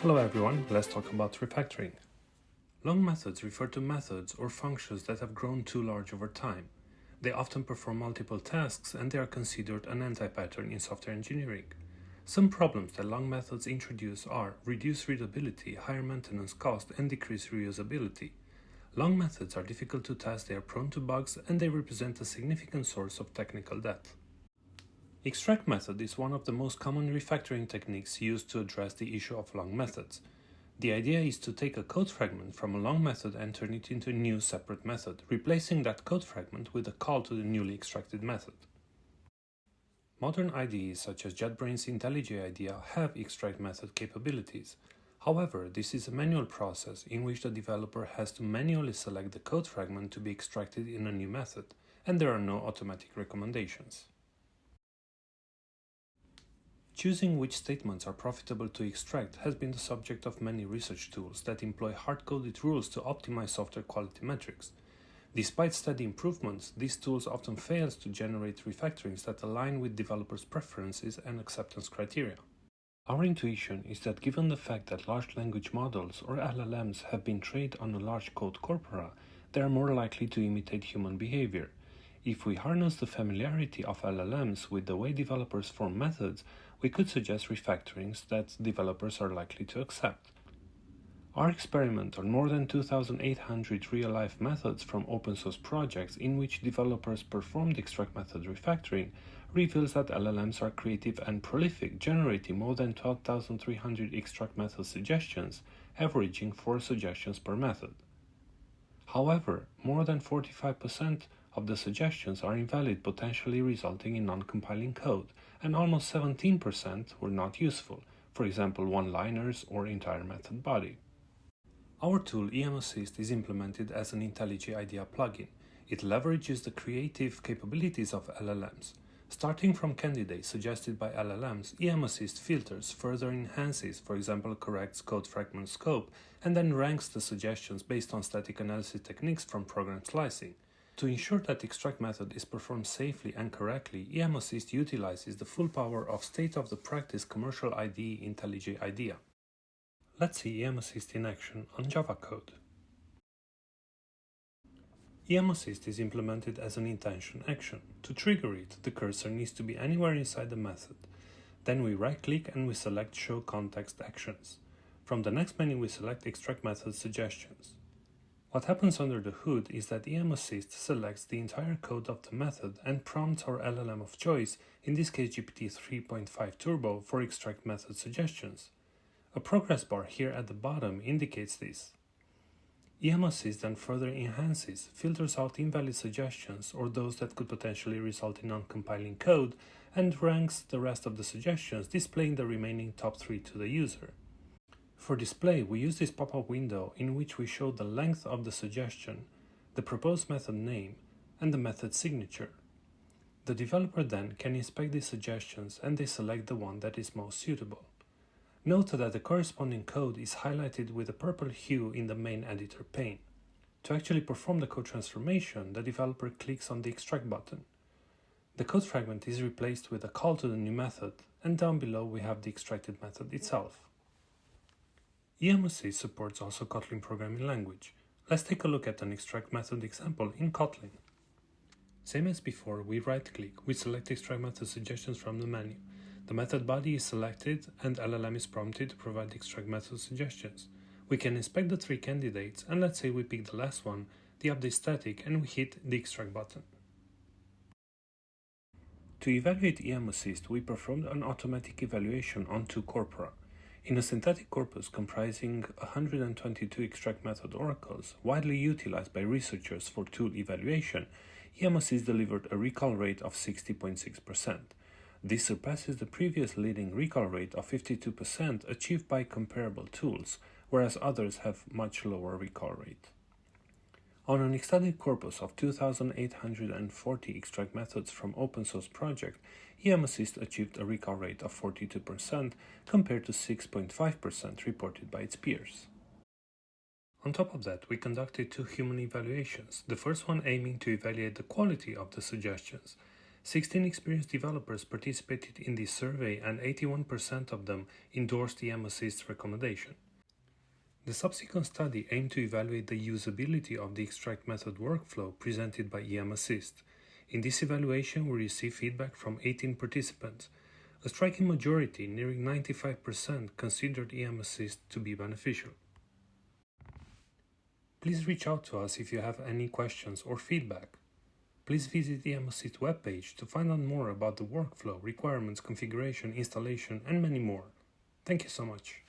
Hello everyone, let's talk about refactoring. Long methods refer to methods or functions that have grown too large over time. They often perform multiple tasks and they are considered an anti-pattern in software engineering. Some problems that long methods introduce are reduced readability, higher maintenance cost, and decreased reusability. Long methods are difficult to test, they are prone to bugs, and they represent a significant source of technical debt. Extract method is one of the most common refactoring techniques used to address the issue of long methods. The idea is to take a code fragment from a long method and turn it into a new separate method, replacing that code fragment with a call to the newly extracted method. Modern IDEs such as JetBrains' IntelliJ IDEA have extract method capabilities. However, this is a manual process in which the developer has to manually select the code fragment to be extracted in a new method, and there are no automatic recommendations. Choosing which statements are profitable to extract has been the subject of many research tools that employ hard-coded rules to optimize software quality metrics. Despite steady improvements, these tools often fail to generate refactorings that align with developers' preferences and acceptance criteria. Our intuition is that given the fact that large language models or LLMs have been trained on a large code corpora, they are more likely to imitate human behavior. If we harness the familiarity of LLMs with the way developers form methods, we could suggest refactorings that developers are likely to accept. Our experiment on more than 2,800 real-life methods from open-source projects in which developers performed extract method refactoring reveals that LLMs are creative and prolific, generating more than 12,300 extract method suggestions, averaging 4 suggestions per method. However, more than 45% of the suggestions are invalid, potentially resulting in non-compiling code, and almost 17% were not useful, for example one-liners or entire method body. Our tool EMAssist is implemented as an IntelliJ IDEA plugin. It leverages the creative capabilities of LLMs. Starting from candidates suggested by LLMs, EMAssist filters, further enhances, for example corrects code fragment scope, and then ranks the suggestions based on static analysis techniques from program slicing. To ensure that extract method is performed safely and correctly, EMAssist utilizes the full power of state-of-the-practice commercial IDE IntelliJ IDEA. Let's see EMAssist in action on Java code. EMAssist is implemented as an intention action. To trigger it, the cursor needs to be anywhere inside the method. Then we right-click and we select Show Context Actions. From the next menu we select Extract Method Suggestions. What happens under the hood is that EMAssist selects the entire code of the method and prompts our LLM of choice, in this case GPT 3.5 Turbo, for extract method suggestions. A progress bar here at the bottom indicates this. EMAssist then further enhances, filters out invalid suggestions or those that could potentially result in non-compiling code, and ranks the rest of the suggestions, displaying the remaining top 3 to the user. For display, we use this pop-up window in which we show the length of the suggestion, the proposed method name, and the method signature. The developer then can inspect these suggestions and they select the one that is most suitable. Note that the corresponding code is highlighted with a purple hue in the main editor pane. To actually perform the code transformation, the developer clicks on the extract button. The code fragment is replaced with a call to the new method, and down below we have the extracted method itself. EMAssist supports also Kotlin programming language. Let's take a look at an extract method example in Kotlin. Same as before, we right-click, we select extract method suggestions from the menu. The method body is selected and LLM is prompted to provide extract method suggestions. We can inspect the 3 candidates and let's say we pick the last one, the update static, and we hit the extract button. To evaluate EMAssist, we performed an automatic evaluation on 2 corpora. In a synthetic corpus comprising 122 extract method oracles, widely utilized by researchers for tool evaluation, EMAssist delivered a recall rate of 60.6%. This surpasses the previous leading recall rate of 52% achieved by comparable tools, whereas others have much lower recall rate. On an extended corpus of 2,840 extract methods from open source project, EMAssist achieved a recall rate of 42% compared to 6.5% reported by its peers. On top of that, we conducted 2 human evaluations, the first one aiming to evaluate the quality of the suggestions. 16 experienced developers participated in this survey and 81% of them endorsed EMAssist's recommendation. The subsequent study aimed to evaluate the usability of the extract method workflow presented by EMAssist. In this evaluation, we received feedback from 18 participants. A striking majority, nearing 95%, considered EMAssist to be beneficial. Please reach out to us if you have any questions or feedback. Please visit EMAssist webpage to find out more about the workflow, requirements, configuration, installation, and many more. Thank you so much.